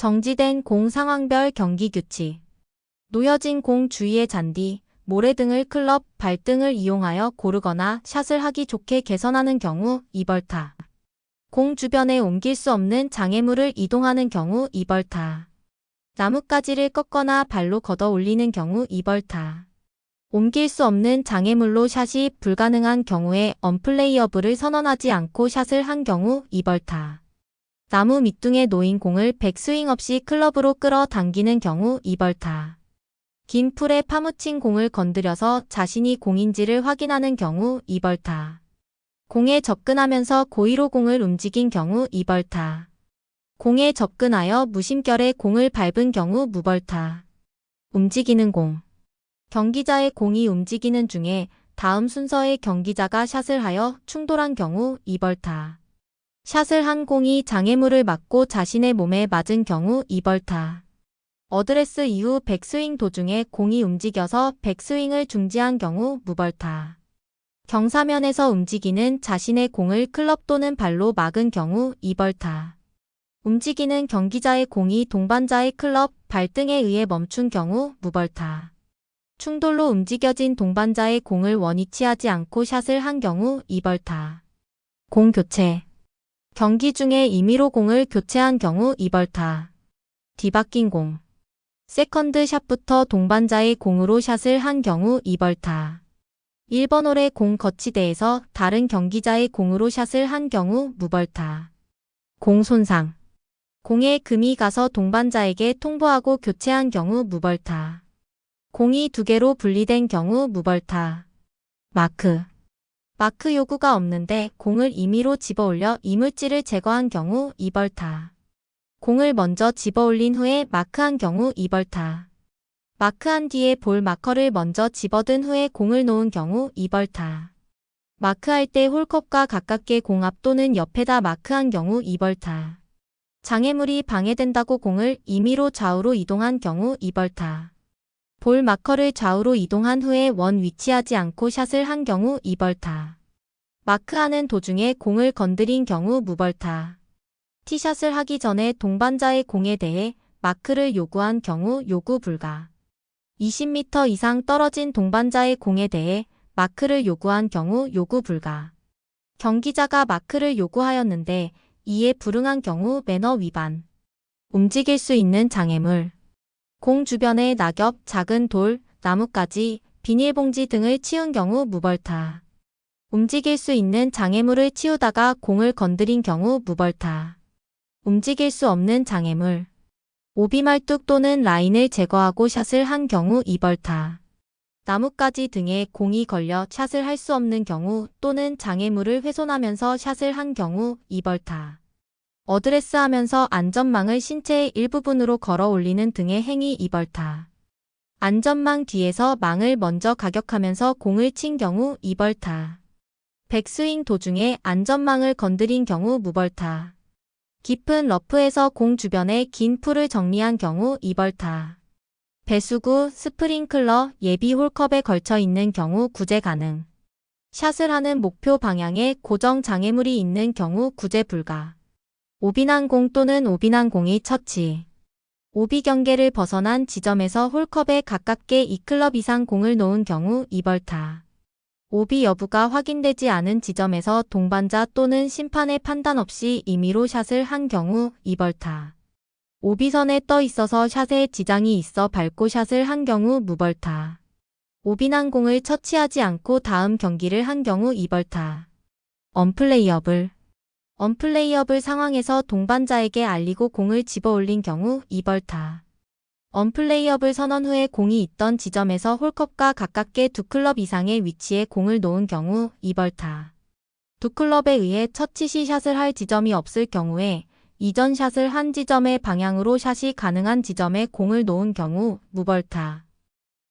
정지된 공 상황별 경기 규칙. 놓여진 공 주위의 잔디, 모래 등을 클럽, 발 등을 이용하여 고르거나 샷을 하기 좋게 개선하는 경우 2벌타. 공 주변에 옮길 수 없는 장애물을 이동하는 경우 2벌타. 나뭇가지를 꺾거나 발로 걷어 올리는 경우 2벌타. 옮길 수 없는 장애물로 샷이 불가능한 경우에 언플레이어블을 선언하지 않고 샷을 한 경우 2벌타. 나무 밑둥에 놓인 공을 백스윙 없이 클럽으로 끌어당기는 경우 2벌타. 긴 풀에 파묻힌 공을 건드려서 자신이 공인지를 확인하는 경우 2벌타. 공에 접근하면서 고의로 공을 움직인 경우 2벌타. 공에 접근하여 무심결에 공을 밟은 경우 무벌타. 움직이는 공. 경기자의 공이 움직이는 중에 다음 순서의 경기자가 샷을 하여 충돌한 경우 2벌타. 샷을 한 공이 장애물을 맞고 자신의 몸에 맞은 경우 2벌타. 어드레스 이후 백스윙 도중에 공이 움직여서 백스윙을 중지한 경우 무벌타. 경사면에서 움직이는 자신의 공을 클럽 또는 발로 막은 경우 2벌타. 움직이는 경기자의 공이 동반자의 클럽, 발 등에 의해 멈춘 경우 무벌타. 충돌로 움직여진 동반자의 공을 원위치하지 않고 샷을 한 경우 2벌타. 공 교체. 경기 중에 임의로 공을 교체한 경우 2벌타. 뒤바뀐 공. 세컨드 샷부터 동반자의 공으로 샷을 한 경우 2벌타. 1번 홀의 공 거치대에서 다른 경기자의 공으로 샷을 한 경우 무벌타. 공 손상. 공에 금이 가서 동반자에게 통보하고 교체한 경우 무벌타. 공이 두 개로 분리된 경우 무벌타. 마크. 마크 요구가 없는데 공을 임의로 집어올려 이물질을 제거한 경우 2벌타. 공을 먼저 집어올린 후에 마크한 경우 2벌타. 마크한 뒤에 볼 마커를 먼저 집어든 후에 공을 놓은 경우 2벌타. 마크할 때 홀컵과 가깝게 공 앞 또는 옆에다 마크한 경우 2벌타. 장애물이 방해된다고 공을 임의로 좌우로 이동한 경우 2벌타. 볼 마커를 좌우로 이동한 후에 원 위치하지 않고 샷을 한 경우 2벌타. 마크하는 도중에 공을 건드린 경우 무벌타. 티샷을 하기 전에 동반자의 공에 대해 마크를 요구한 경우 요구 불가. 20m 이상 떨어진 동반자의 공에 대해 마크를 요구한 경우 요구 불가. 경기자가 마크를 요구하였는데 이에 불응한 경우 매너 위반. 움직일 수 있는 장애물. 공 주변에 낙엽, 작은 돌, 나뭇가지, 비닐봉지 등을 치운 경우 무벌타. 움직일 수 있는 장애물을 치우다가 공을 건드린 경우 무벌타. 움직일 수 없는 장애물. 오비말뚝 또는 라인을 제거하고 샷을 한 경우 2벌타. 나뭇가지 등에 공이 걸려 샷을 할 수 없는 경우 또는 장애물을 훼손하면서 샷을 한 경우 2벌타. 어드레스하면서 안전망을 신체의 일부분으로 걸어 올리는 등의 행위 2벌타. 안전망 뒤에서 망을 먼저 가격하면서 공을 친 경우 2벌타. 백스윙 도중에 안전망을 건드린 경우 무벌타. 깊은 러프에서 공 주변에 긴 풀을 정리한 경우 2벌타. 배수구, 스프링클러, 예비 홀컵에 걸쳐 있는 경우 구제 가능. 샷을 하는 목표 방향에 고정 장애물이 있는 경우 구제 불가. 오비난 공 또는 오비난 공이 처치. 오비 경계를 벗어난 지점에서 홀컵에 가깝게 2클럽 이상 공을 놓은 경우 2벌타. 오비 여부가 확인되지 않은 지점에서 동반자 또는 심판의 판단 없이 임의로 샷을 한 경우 2벌타. 오비선에 떠 있어서 샷에 지장이 있어 밟고 샷을 한 경우 무벌타. 오비난 공을 처치하지 않고 다음 경기를 한 경우 2벌타. 언플레이어블. 언플레이어블 상황에서 동반자에게 알리고 공을 집어올린 경우 2벌타. 언플레이어블 선언 후에 공이 있던 지점에서 홀컵과 가깝게 2클럽 이상의 위치에 공을 놓은 경우 2벌타. 2클럽에 의해 처치 시 샷을 할 지점이 없을 경우에 이전 샷을 한 지점의 방향으로 샷이 가능한 지점에 공을 놓은 경우 무벌타.